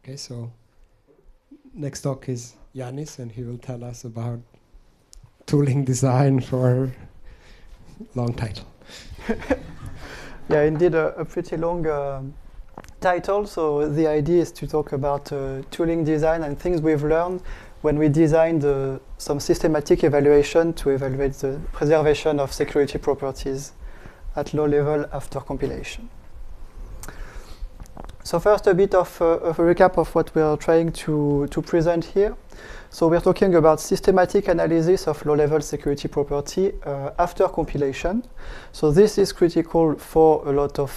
Okay, so next talk is Yanis, and he will tell us about tooling design for long title. Yeah, indeed, a pretty long title. So the idea is to talk about tooling design and things we've learned when we designed some systematic evaluation to evaluate the preservation of security properties at low level after compilation. So first, a bit of a recap of what we are trying to present here. So we're talking about systematic analysis of low-level security property after compilation. So this is critical for a lot of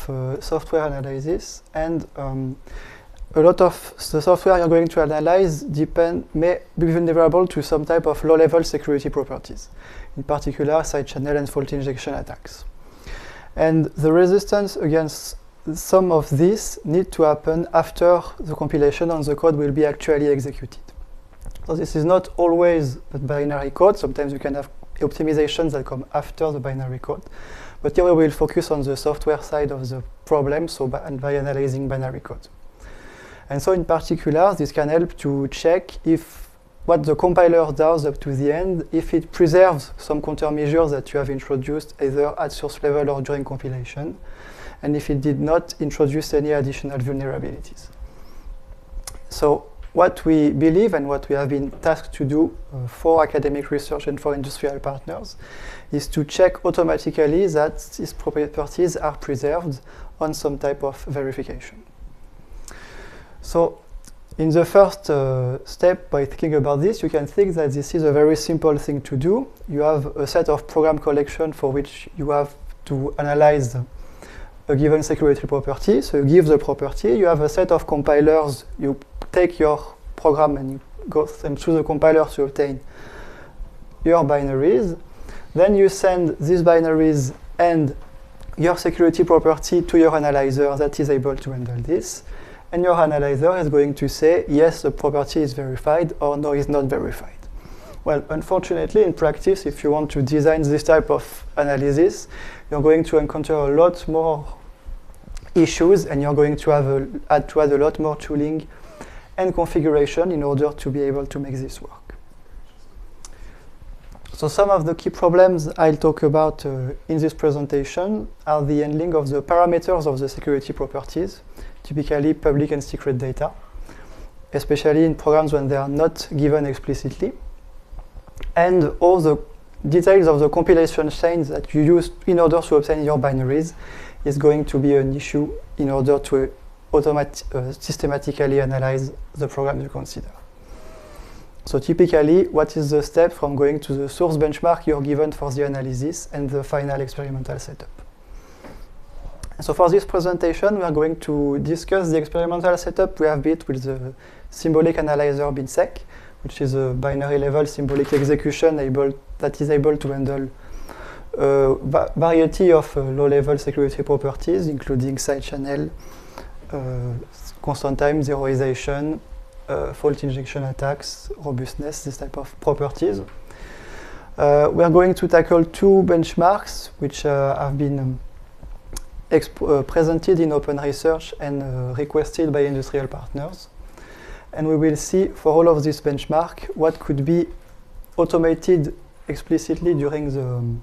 software analysis, and a lot of the software you're going to analyze may be vulnerable to some type of low-level security properties, in particular side channel and fault injection attacks. And the resistance against some of these need to happen after the compilation and the code will be actually executed. So this is not always a binary code. Sometimes you can have optimizations that come after the binary code. But here we will focus on the software side of the problem, so by analyzing binary code. And so in particular, this can help to check if what the compiler does up to the end, if it preserves some countermeasures that you have introduced either at source level or during compilation, and if it did not introduce any additional vulnerabilities. So what we believe and what we have been tasked to do for academic research and for industrial partners is to check automatically that these properties are preserved on some type of verification. So in the first step, by thinking about this, you can think that this is a very simple thing to do. You have a set of program collection for which you have to analyze a given security property. So you give the property, you have a set of compilers, you take your program and you go through the compiler to obtain your binaries. Then you send these binaries and your security property to your analyzer that is able to handle this. And your analyzer is going to say, yes, the property is verified, or no, it's not verified. Well, unfortunately, in practice, if you want to design this type of analysis, you're going to encounter a lot more issues, and you're going to have add a lot more tooling and configuration in order to be able to make this work. So some of the key problems I'll talk about in this presentation are the handling of the parameters of the security properties, typically public and secret data, especially in programs when they are not given explicitly, and all the details of the compilation chains that you use in order to obtain your binaries is going to be an issue in order to systematically analyze the program you consider. So typically, what is the step from going to the source benchmark you're given for the analysis and the final experimental setup? So for this presentation, we are going to discuss the experimental setup we have built with the symbolic analyzer BinSec, which is a binary level symbolic execution that is able to handle a variety of low-level security properties, including side channel, constant time, zeroization, fault injection attacks, robustness, this type of properties. We are going to tackle two benchmarks which have been presented in open research and requested by industrial partners. And we will see for all of this benchmark what could be automated explicitly during the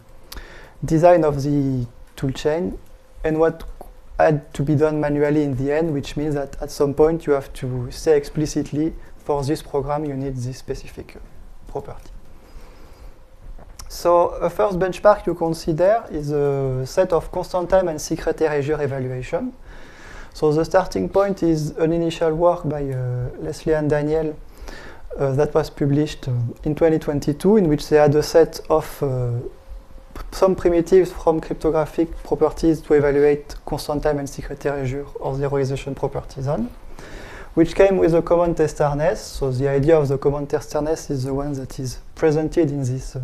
design of the toolchain and what had to be done manually in the end, which means that at some point you have to say explicitly for this program you need this specific property. So a first benchmark you consider is a set of constant time and secret erasure evaluation. So the starting point is an initial work by Leslie and Daniel that was published in 2022, in which they had a set of some primitives from cryptographic properties to evaluate constant time and secret erasure or zeroization properties on, which came with a common test harness. So the idea of the common test harness is the one that is presented in this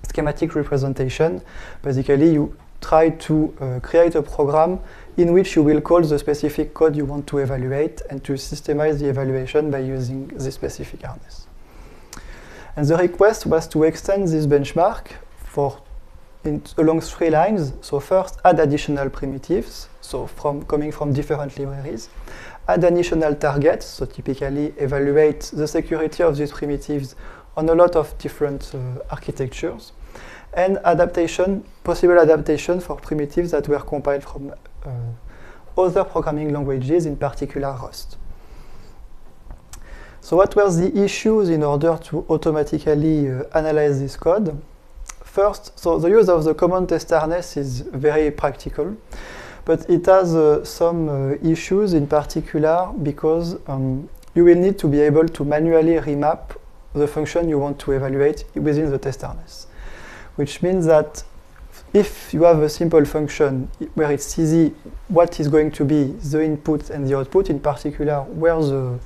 schematic representation. Basically, you try to create a program in which you will call the specific code you want to evaluate and to systemize the evaluation by using this specific harness. And the request was to extend this benchmark along three lines. So first, add additional primitives, so coming from different libraries. add additional targets, so typically evaluate the security of these primitives on a lot of different architectures, and adaptation, possible adaptation for primitives that were compiled from other programming languages, in particular Rust. So what were the issues in order to automatically analyze this code? First, so the use of the common test harness is very practical, but it has some issues, in particular because you will need to be able to manually remap the function you want to evaluate within the test harness, which means that if you have a simple function where it's easy what is going to be the input and the output, in particular where the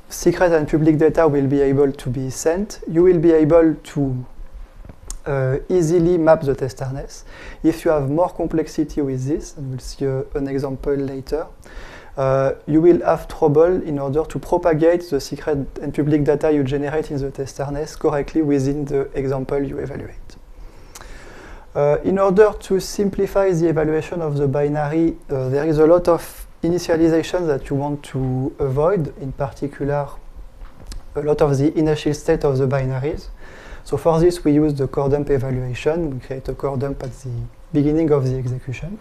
secret and public data will be able to be sent, you will be able to easily map the test harness. If you have more complexity with this, and we'll see an example later, you will have trouble in order to propagate the secret and public data you generate in the test harness correctly within the example you evaluate. In order to simplify the evaluation of the binary, there is a lot of initialization that you want to avoid, in particular a lot of the initial state of the binaries. So for this we use the core dump evaluation. We create a core dump at the beginning of the execution.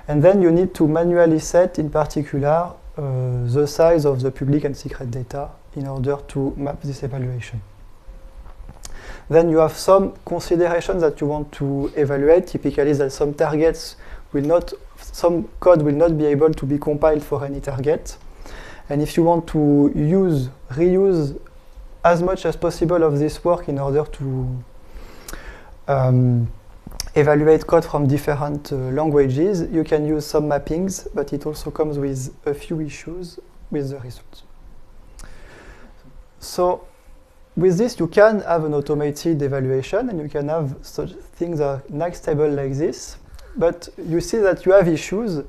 And then you need to manually set, in particular, the size of the public and secret data in order to map this evaluation. Then you have some considerations that you want to evaluate. Typically that some targets will not, some code will not be able to be compiled for any target. And if you want to reuse as much as possible of this work in order to evaluate code from different languages, you can use some mappings, but it also comes with a few issues with the results. So with this, you can have an automated evaluation, and you can have such things like nice table like this, but you see that you have issues.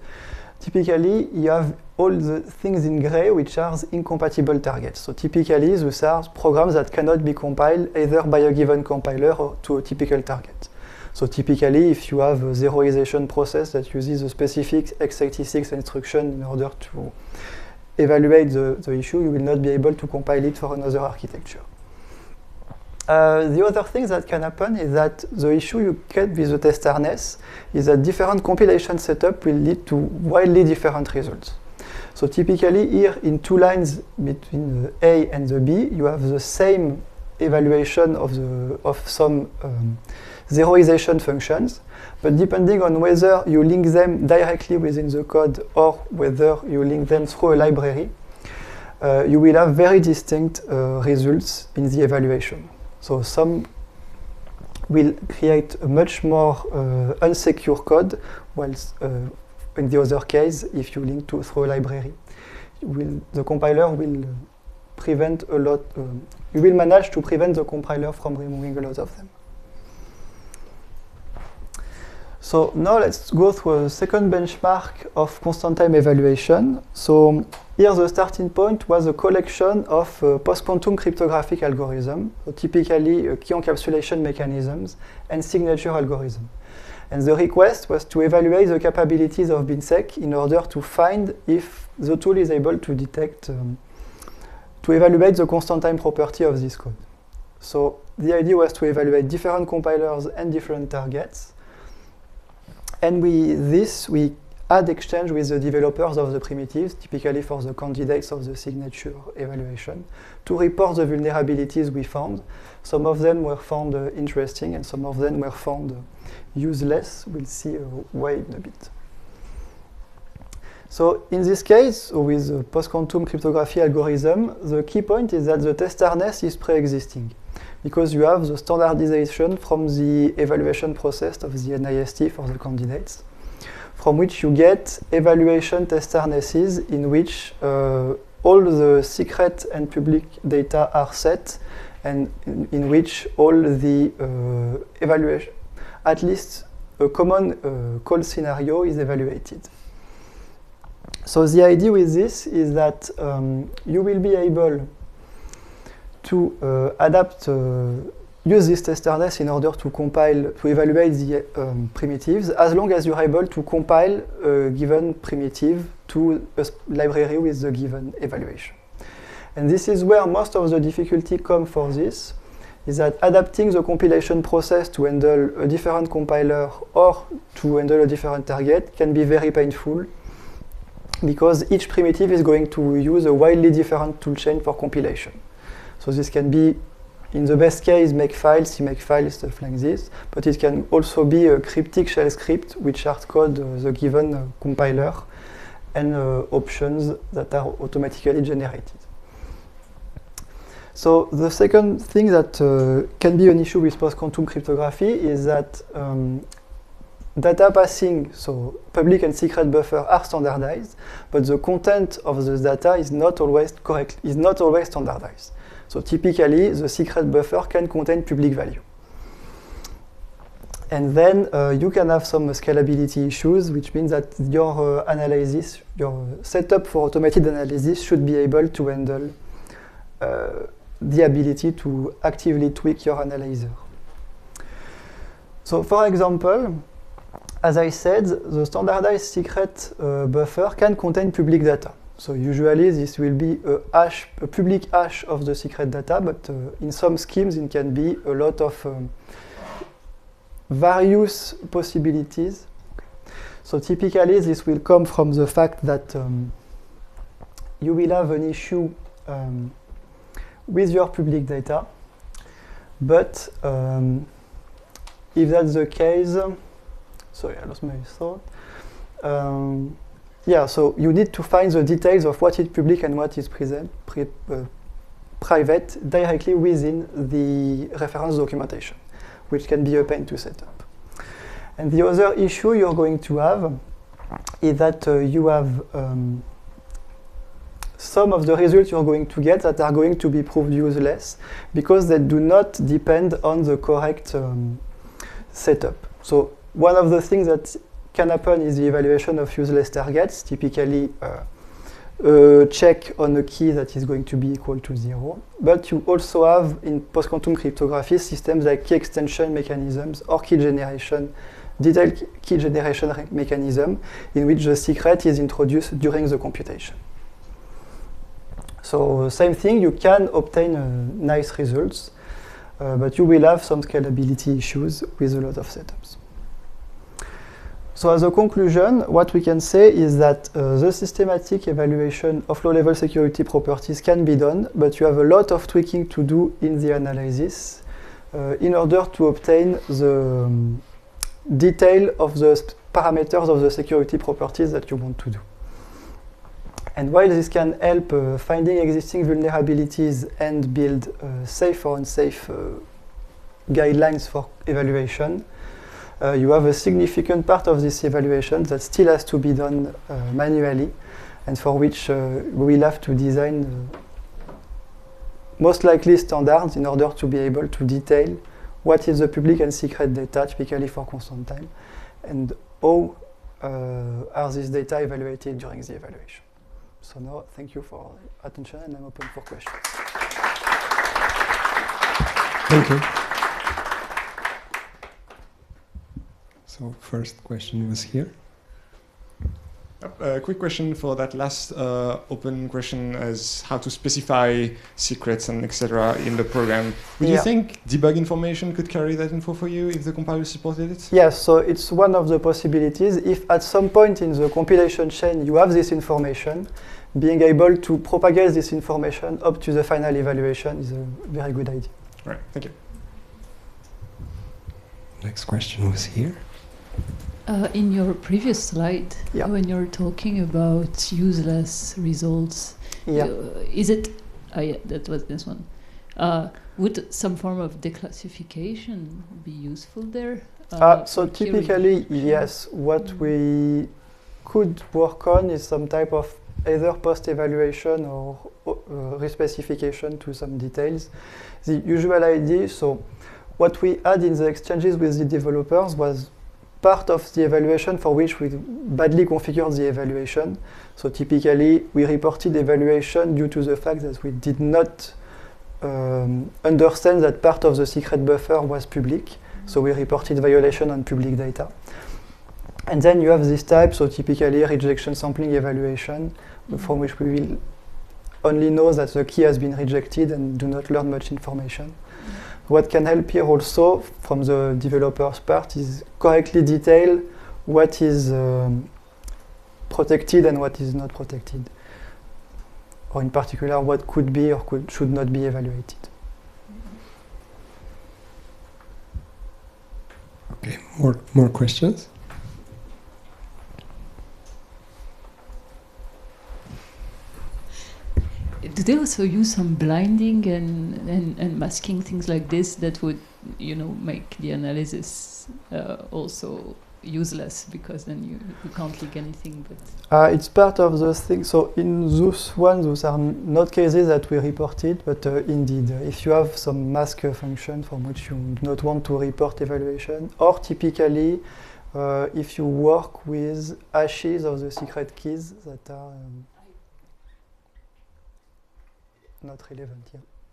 Typically, you have all the things in gray which are incompatible targets. So typically, those are programs that cannot be compiled either by a given compiler or to a typical target. So typically, if you have a zeroization process that uses a specific x86 instruction in order to evaluate the issue, you will not be able to compile it for another architecture. The other thing that can happen is that the issue you get with the test harness is that different compilation setup will lead to wildly different results. So typically here in two lines between the A and the B, you have the same evaluation of some zeroization functions, but depending on whether you link them directly within the code or whether you link them through a library, you will have very distinct results in the evaluation. So some will create a much more unsecure code, whilst in the other case, if you link through a library, the compiler will prevent a lot, you will manage to prevent the compiler from removing a lot of them. So now let's go through a second benchmark of constant time evaluation. So here the starting point was a collection of post-quantum cryptographic algorithms, so typically key encapsulation mechanisms and signature algorithms. And the request was to evaluate the capabilities of BinSec in order to find if the tool is able to detect, to evaluate the constant time property of this code. So the idea was to evaluate different compilers and different targets. And we had exchange with the developers of the primitives, typically for the candidates of the signature evaluation, to report the vulnerabilities we found. Some of them were found interesting, and some of them were found useless. We'll see why in a bit. So in this case, with the post-quantum cryptography algorithm, the key point is that the test harness is pre-existing, because you have the standardization from the evaluation process of the NIST for the candidates, from which you get evaluation test harnesses in which all the secret and public data are set, and in which all the evaluation, at least a common call scenario is evaluated. So the idea with this is that you will be able to adapt use this testerness in order to compile, to evaluate the primitives, as long as you're able to compile a given primitive to a library with the given evaluation. And this is where most of the difficulty comes for this, is that adapting the compilation process to handle a different compiler or to handle a different target can be very painful, because each primitive is going to use a wildly different toolchain for compilation. So this can be, in the best case, Makefile, CMakefile, stuff like this, but it can also be a cryptic shell script which hardcode the given compiler and options that are automatically generated. So the second thing that can be an issue with post-quantum cryptography is that data passing, so public and secret buffer, are standardized, but the content of the data is not always correct, is not always standardized. So typically, the secret buffer can contain public value. And then you can have some scalability issues, which means that your analysis, your setup for automated analysis should be able to handle the ability to actively tweak your analyzer. So for example, as I said, the standardized secret buffer can contain public data. So usually this will be a public hash of the secret data, but in some schemes it can be a lot of various possibilities. So typically this will come from the fact that you will have an issue with your public data, but if that's the case, sorry, I lost my thought. Yeah, so you need to find the details of what is public and what is private directly within the reference documentation, which can be a pain to set up. And the other issue you're going to have is that you have some of the results you're going to get that are going to be proved useless because they do not depend on the correct setup. So one of the things that can happen is the evaluation of useless targets, typically a check on a key that is going to be equal to 0. But you also have in post-quantum cryptography systems like key extension mechanisms or key generation, detailed key generation mechanism in which the secret is introduced during the computation. So same thing, you can obtain nice results, but you will have some scalability issues with a lot of setups. So as a conclusion, what we can say is that the systematic evaluation of low-level security properties can be done, but you have a lot of tweaking to do in the analysis in order to obtain the detail of the parameters of the security properties that you want to do. And while this can help finding existing vulnerabilities and build safe or unsafe guidelines for evaluation, you have a significant part of this evaluation that still has to be done manually, and for which we will have to design most likely standards in order to be able to detail what is the public and secret data, typically for constant time, and how are these data evaluated during the evaluation. So now, thank you for attention, and I'm open for questions. Thank you. So first question was here. A quick question for that last open question is how to specify secrets and etc. in the program. Would you think debug information could carry that info for you if the compiler supported it? Yes, so it's one of the possibilities. If at some point in the compilation chain you have this information, being able to propagate this information up to the final evaluation is a very good idea. Right, thank you. Next question was here. In your previous slide, Yeah. when you're talking about useless results, Yeah. Is it, yeah, that was this one. Would some form of declassification be useful there? So for key typically, resolution? yes, what we could work on is some type of either post-evaluation or respecification to some details. The usual idea, so what we had in the exchanges with the developers was part of the evaluation for which we badly configured the evaluation. So typically, we reported evaluation due to the fact that we did not understand that part of the secret buffer was public, so we reported violation on public data. And then you have this type, so typically rejection sampling evaluation, from which we will only know that the key has been rejected and do not learn much information. What can help here also, from the developer's part, is correctly detail what is protected and what is not protected. Or in particular, what could be or should not be evaluated. Okay, more questions? Do they also use some blinding and masking, things like this, that would, make the analysis also useless, because then you can't leak anything? But it's part of those things. So in those ones, those are not cases that we reported, but indeed, if you have some mask function from which you do not want to report evaluation, or typically if you work with hashes of the secret keys that are not relevant here.